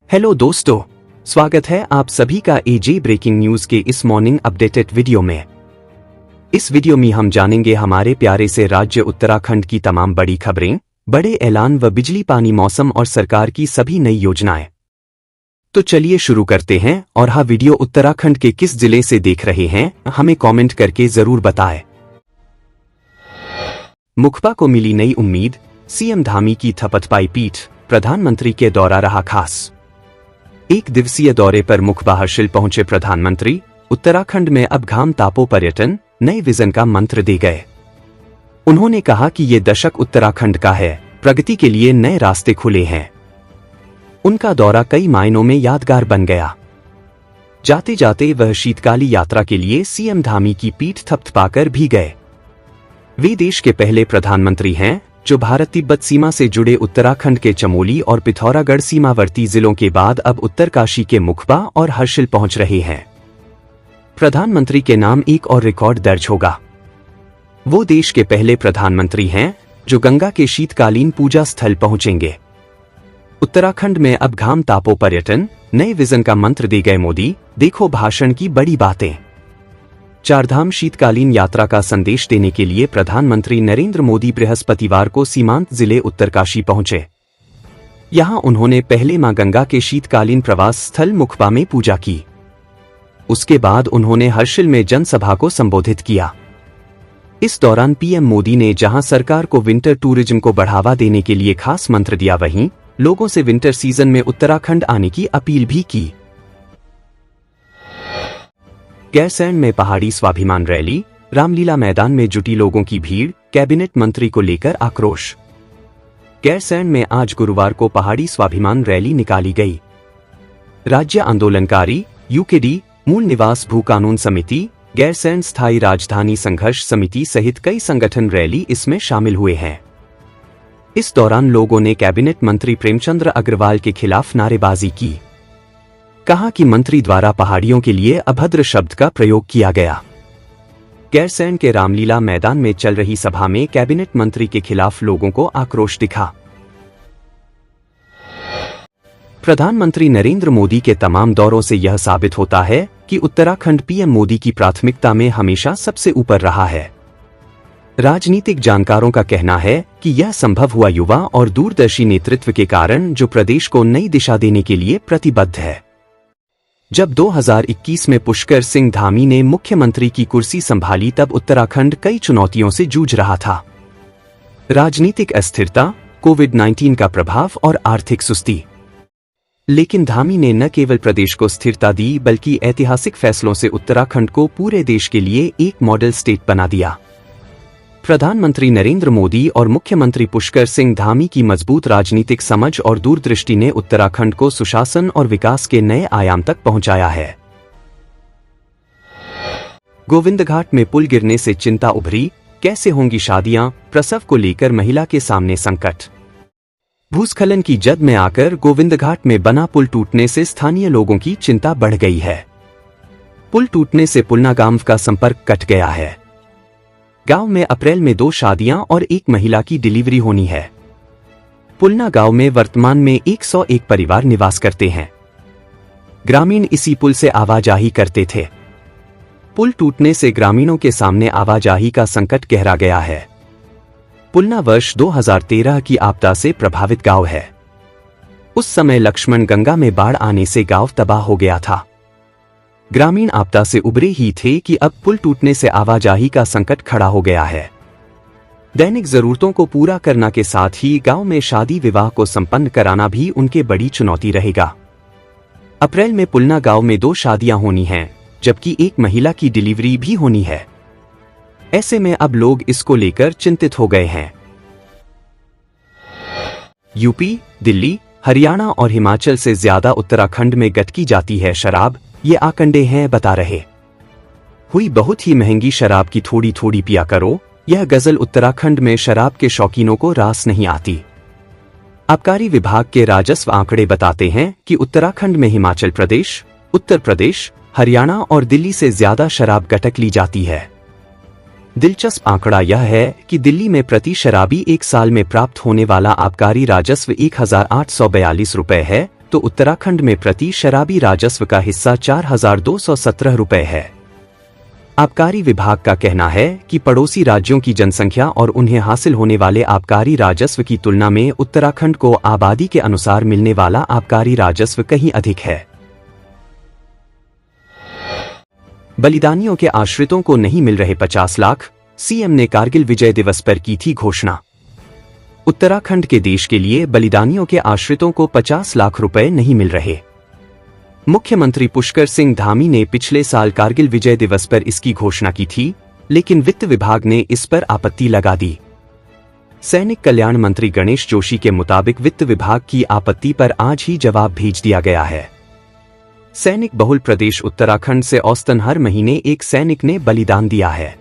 Hello दोस्तों, स्वागत है आप सभी का एजे ब्रेकिंग न्यूज के इस मॉर्निंग अपडेटेड वीडियो में। इस वीडियो में हम जानेंगे हमारे प्यारे से राज्य उत्तराखंड की तमाम बड़ी खबरें, बड़े ऐलान व बिजली पानी मौसम और सरकार की सभी नई योजनाएं। तो चलिए शुरू करते हैं। और हाँ, वीडियो उत्तराखंड के किस जिले से देख रहे हैं हमें कमेंट करके जरूर बताएं। मुखपा को मिली नई उम्मीद, सीएम धामी की थपथपाई पीठ, प्रधानमंत्री के दौरा रहा खास। एक दिवसीय दौरे पर मुखपा हर्षिल पहुंचे प्रधानमंत्री। उत्तराखंड में अब घाम तापो पर्यटन, नए विजन का मंत्र दे गए। उन्होंने कहा कि ये दशक उत्तराखंड का है, प्रगति के लिए नए रास्ते खुले हैं। उनका दौरा कई मायनों में यादगार बन गया। जाते जाते वह शीतकाली यात्रा के लिए सीएम धामी की पीठ थपथपाकर भी गए। वे देश के पहले प्रधानमंत्री हैं जो भारत तिब्बत सीमा से जुड़े उत्तराखंड के चमोली और पिथौरागढ़ सीमावर्ती जिलों के बाद अब उत्तरकाशी के मुखपा और हर्षिल पहुंच रहे हैं। प्रधानमंत्री के नाम एक और रिकॉर्ड दर्ज होगा। वो देश के पहले प्रधानमंत्री हैं जो गंगा के शीतकालीन पूजा स्थल पहुंचेंगे। उत्तराखंड में अब घाम तापो पर्यटन, नए विजन का मंत्र दे गए मोदी। देखो भाषण की बड़ी बातें। चारधाम शीतकालीन यात्रा का संदेश देने के लिए प्रधानमंत्री नरेंद्र मोदी बृहस्पतिवार को सीमांत जिले उत्तरकाशी पहुंचे। यहां उन्होंने पहले मां गंगा के शीतकालीन प्रवास स्थल मुखपा में पूजा की। उसके बाद उन्होंने हर्षिल में जनसभा को संबोधित किया। इस दौरान पीएम मोदी ने जहां सरकार को विंटर टूरिज्म को बढ़ावा देने के लिए खास मंत्र दिया, वहीं लोगों से विंटर सीजन में उत्तराखंड आने की अपील भी की। गैरसैंण में पहाड़ी स्वाभिमान रैली, रामलीला मैदान में जुटी लोगों की भीड़, कैबिनेट मंत्री को लेकर आक्रोश। गैरसैंण में आज गुरुवार को पहाड़ी स्वाभिमान रैली निकाली गई। राज्य आंदोलनकारी, यूकेडी, मूल निवास भू कानून समिति, गैरसैंण स्थायी राजधानी संघर्ष समिति सहित कई संगठन रैली इसमें शामिल हुए हैं। इस दौरान लोगों ने कैबिनेट मंत्री प्रेमचंद्र अग्रवाल के खिलाफ नारेबाजी की। कहा कि मंत्री द्वारा पहाड़ियों के लिए अभद्र शब्द का प्रयोग किया गया। गैरसैंण के रामलीला मैदान में चल रही सभा में कैबिनेट मंत्री के खिलाफ लोगों को आक्रोश दिखा। प्रधानमंत्री नरेंद्र मोदी के तमाम दौरों से यह साबित होता है कि उत्तराखंड पीएम मोदी की प्राथमिकता में हमेशा सबसे ऊपर रहा है। राजनीतिक जानकारों का कहना है कि यह संभव हुआ युवा और दूरदर्शी नेतृत्व के कारण, जो प्रदेश को नई दिशा देने के लिए प्रतिबद्ध है। जब 2021 में पुष्कर सिंह धामी ने मुख्यमंत्री की कुर्सी संभाली, तब उत्तराखंड कई चुनौतियों से जूझ रहा था। राजनीतिक अस्थिरता, कोविड-19 का प्रभाव और आर्थिक सुस्ती। लेकिन धामी ने न केवल प्रदेश को स्थिरता दी, बल्कि ऐतिहासिक फैसलों से उत्तराखंड को पूरे देश के लिए एक मॉडल स्टेट बना दिया। प्रधानमंत्री नरेंद्र मोदी और मुख्यमंत्री पुष्कर सिंह धामी की मजबूत राजनीतिक समझ और दूरदृष्टि ने उत्तराखंड को सुशासन और विकास के नए आयाम तक पहुंचाया है। गोविंदघाट में पुल गिरने से चिंता उभरी, कैसे होंगी शादियां, प्रसव को लेकर महिला के सामने संकट। भूस्खलन की जद में आकर गोविंदघाट में बना पुल टूटने से स्थानीय लोगों की चिंता बढ़ गई है। पुल टूटने से पुलना गांव का संपर्क कट गया है। गांव में अप्रैल में 2 शादियां और 1 महिला की डिलीवरी होनी है। पुलना गांव में वर्तमान में 101 परिवार निवास करते हैं। ग्रामीण इसी पुल से आवाजाही करते थे। पुल टूटने से ग्रामीणों के सामने आवाजाही का संकट गहरा गया है। पुलना वर्ष 2013 की आपदा से प्रभावित गांव है। उस समय लक्ष्मण गंगा में बाढ़ आने से गांव तबाह हो गया था। ग्रामीण आपदा से उबरे ही थे कि अब पुल टूटने से आवाजाही का संकट खड़ा हो गया है। दैनिक जरूरतों को पूरा करना के साथ ही गांव में शादी विवाह को संपन्न कराना भी उनके बड़ी चुनौती रहेगा। अप्रैल में पुलना गांव में 2 शादियां होनी हैं, जबकि 1 महिला की डिलीवरी भी होनी है। ऐसे में अब लोग इसको लेकर चिंतित हो गए हैं। यूपी, दिल्ली, हरियाणा और हिमाचल से ज्यादा उत्तराखंड में गटकी जाती है शराब, ये आंकड़े हैं बता रहे। हुई बहुत ही महंगी शराब की थोड़ी थोड़ी पिया करो, यह गजल उत्तराखंड में शराब के शौकीनों को रास नहीं आती। आबकारी विभाग के राजस्व आंकड़े बताते हैं कि उत्तराखंड में हिमाचल प्रदेश, उत्तर प्रदेश, हरियाणा और दिल्ली से ज्यादा शराब गटक ली जाती है। दिलचस्प आंकड़ा यह है कि दिल्ली में प्रति शराबी 1 साल में प्राप्त होने वाला आबकारी राजस्व 1842 रुपए है, तो उत्तराखंड में प्रति शराबी राजस्व का हिस्सा 4,217 रुपए है। आबकारी विभाग का कहना है कि पड़ोसी राज्यों की जनसंख्या और उन्हें हासिल होने वाले आबकारी राजस्व की तुलना में उत्तराखंड को आबादी के अनुसार मिलने वाला आबकारी राजस्व कहीं अधिक है। बलिदानियों के आश्रितों को नहीं मिल रहे 50 लाख, सीएम ने कारगिल विजय दिवस पर की थी घोषणा। उत्तराखंड के देश के लिए बलिदानियों के आश्रितों को 50 लाख रुपए नहीं मिल रहे। मुख्यमंत्री पुष्कर सिंह धामी ने पिछले साल कारगिल विजय दिवस पर इसकी घोषणा की थी, लेकिन वित्त विभाग ने इस पर आपत्ति लगा दी। सैनिक कल्याण मंत्री गणेश जोशी के मुताबिक वित्त विभाग की आपत्ति पर आज ही जवाब भेज दिया गया है। सैनिक बहुल प्रदेश उत्तराखंड से औसतन हर महीने एक सैनिक ने बलिदान दिया है।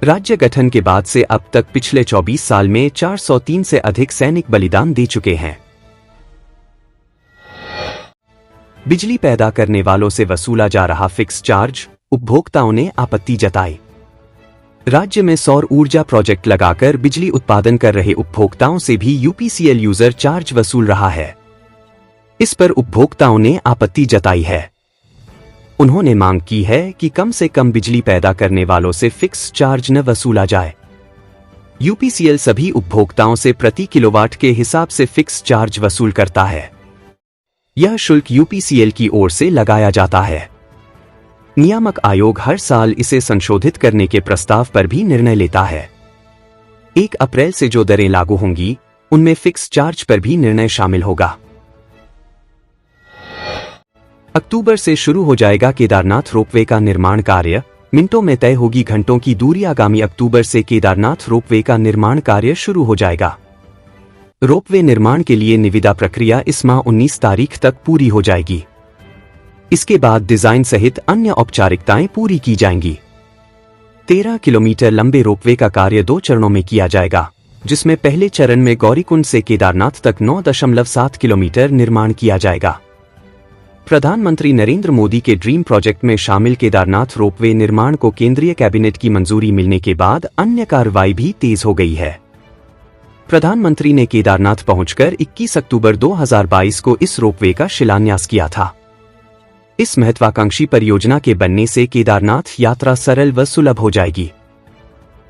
राज्य गठन के बाद से अब तक पिछले 24 साल में 403 से अधिक सैनिक बलिदान दे चुके हैं। बिजली पैदा करने वालों से वसूला जा रहा फिक्स चार्ज, उपभोक्ताओं ने आपत्ति जताई। राज्य में सौर ऊर्जा प्रोजेक्ट लगाकर बिजली उत्पादन कर रहे उपभोक्ताओं से भी यूपीसीएल यूजर चार्ज वसूल रहा है। इस पर उपभोक्ताओं ने आपत्ति जताई है। उन्होंने मांग की है कि कम से कम बिजली पैदा करने वालों से फिक्स चार्ज न वसूला जाए। यूपीसीएल सभी उपभोक्ताओं से प्रति किलोवाट के हिसाब से फिक्स चार्ज वसूल करता है। यह शुल्क यूपीसीएल की ओर से लगाया जाता है। नियामक आयोग हर साल इसे संशोधित करने के प्रस्ताव पर भी निर्णय लेता है। 1 अप्रैल से जो दरें लागू होंगी, उनमें फिक्स चार्ज पर भी निर्णय शामिल होगा। अक्टूबर से शुरू हो जाएगा केदारनाथ रोपवे का निर्माण कार्य, मिनटों में तय होगी घंटों की दूरी। आगामी अक्टूबर से केदारनाथ रोपवे का निर्माण कार्य शुरू हो जाएगा। रोपवे निर्माण के लिए निविदा प्रक्रिया इस माह 19 तारीख तक पूरी हो जाएगी। इसके बाद डिजाइन सहित अन्य औपचारिकताएं पूरी की जाएंगी। 13 किलोमीटर लंबे रोपवे का कार्य 2 चरणों में किया जाएगा, जिसमें पहले चरण में गौरीकुंड से केदारनाथ तक 9.7 किलोमीटर निर्माण किया जाएगा। प्रधानमंत्री नरेंद्र मोदी के ड्रीम प्रोजेक्ट में शामिल केदारनाथ रोपवे निर्माण को केंद्रीय कैबिनेट की मंजूरी मिलने के बाद अन्य कार्रवाई भी तेज हो गई है। प्रधानमंत्री ने केदारनाथ पहुंचकर 21 अक्टूबर 2022 को इस रोपवे का शिलान्यास किया था। इस महत्वाकांक्षी परियोजना के बनने से केदारनाथ यात्रा सरल व सुलभ हो जाएगी।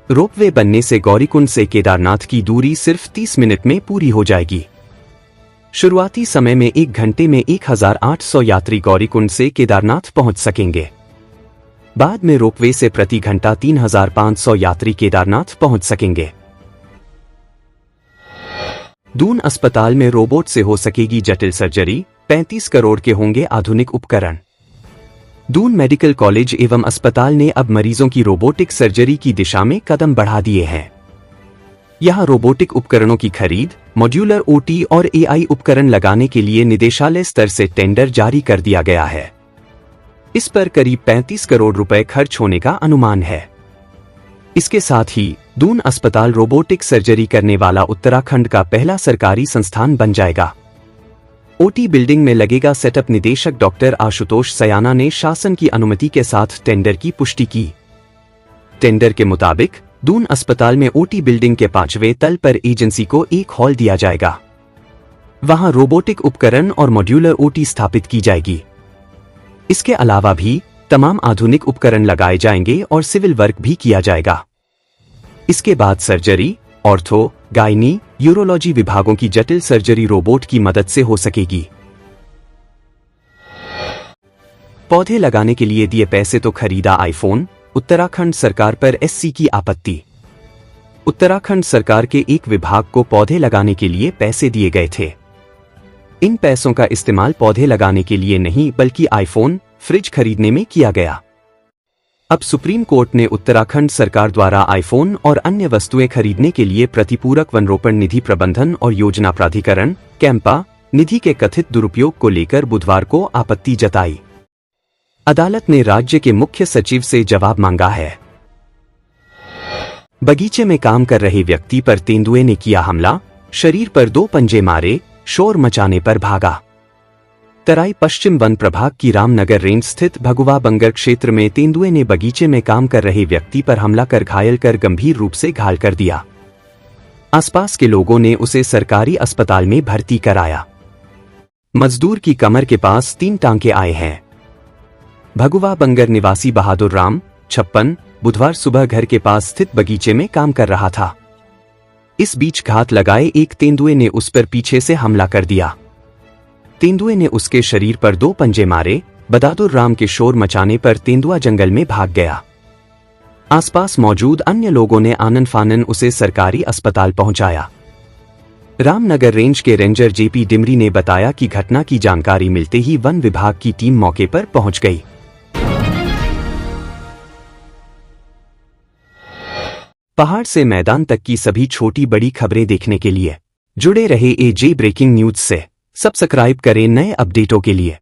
रोपवे बनने से गौरीकुंड से केदारनाथ की दूरी सिर्फ 30 मिनट में पूरी हो जाएगी। शुरुआती समय में 1 घंटे में 1800 यात्री गौरीकुंड से केदारनाथ पहुंच सकेंगे। बाद में रोपवे से प्रति घंटा 3500 यात्री केदारनाथ पहुंच सकेंगे। दून अस्पताल में रोबोट से हो सकेगी जटिल सर्जरी, 35 करोड़ के होंगे आधुनिक उपकरण। दून मेडिकल कॉलेज एवं अस्पताल ने अब मरीजों की रोबोटिक सर्जरी की दिशा में कदम बढ़ा दिए हैं। यहां रोबोटिक उपकरणों की खरीद, मॉड्यूलर ओटी और एआई उपकरण लगाने के लिए निदेशालय स्तर से टेंडर जारी कर दिया गया है। इस पर करीब 35 करोड़ रुपए खर्च होने का अनुमान है। इसके साथ ही दून अस्पताल रोबोटिक सर्जरी करने वाला उत्तराखंड का पहला सरकारी संस्थान बन जाएगा। ओटी बिल्डिंग में लगेगा सेटअप। निदेशक डॉक्टर आशुतोष सयाना ने शासन की अनुमति के साथ टेंडर की पुष्टि की। टेंडर के मुताबिक दून अस्पताल में ओटी बिल्डिंग के 5वें तल पर एजेंसी को एक हॉल दिया जाएगा। वहां रोबोटिक उपकरण और मॉड्यूलर ओटी स्थापित की जाएगी। इसके अलावा भी तमाम आधुनिक उपकरण लगाए जाएंगे और सिविल वर्क भी किया जाएगा। इसके बाद सर्जरी, ऑर्थो, गायनी, यूरोलॉजी विभागों की जटिल सर्जरी रोबोट की मदद से हो सकेगी। पौधे लगाने के लिए दिए पैसे तो खरीदा आईफोन, उत्तराखंड सरकार पर एससी की आपत्ति। उत्तराखंड सरकार के एक विभाग को पौधे लगाने के लिए पैसे दिए गए थे। इन पैसों का इस्तेमाल पौधे लगाने के लिए नहीं बल्कि आईफोन, फ्रिज खरीदने में किया गया। अब सुप्रीम कोर्ट ने उत्तराखंड सरकार द्वारा आईफोन और अन्य वस्तुएं खरीदने के लिए प्रतिपूरक वनरोपण निधि प्रबंधन और योजना प्राधिकरण कैंपा निधि के कथित दुरुपयोग को लेकर बुधवार को आपत्ति जताई। अदालत ने राज्य के मुख्य सचिव से जवाब मांगा है। बगीचे में काम कर रहे व्यक्ति पर तेंदुए ने किया हमला, शरीर पर 2 पंजे मारे, शोर मचाने पर भागा। तराई पश्चिम वन प्रभाग की रामनगर रेंज स्थित भगुवा बंगर क्षेत्र में तेंदुए ने बगीचे में काम कर रहे व्यक्ति पर हमला कर घायल कर गंभीर रूप से घायल कर दिया। आसपास के लोगों ने उसे सरकारी अस्पताल में भर्ती कराया। मजदूर की कमर के पास 3 टांके आए हैं। भगुवा बंगर निवासी बहादुर राम 56 बुधवार सुबह घर के पास स्थित बगीचे में काम कर रहा था। इस बीच घात लगाए एक तेंदुए ने उस पर पीछे से हमला कर दिया। तेंदुए ने उसके शरीर पर 2 पंजे मारे। बहादुर राम के शोर मचाने पर तेंदुआ जंगल में भाग गया। आसपास मौजूद अन्य लोगों ने आनन फानन उसे सरकारी अस्पताल पहुंचाया। रामनगर रेंज के रेंजर जेपी डिमरी ने बताया कि घटना की जानकारी मिलते ही वन विभाग की टीम मौके पर पहुंच गई। पहाड़ से मैदान तक की सभी छोटी बड़ी खबरें देखने के लिए जुड़े रहे एजे ब्रेकिंग न्यूज से। सब्सक्राइब करें नए अपडेटों के लिए।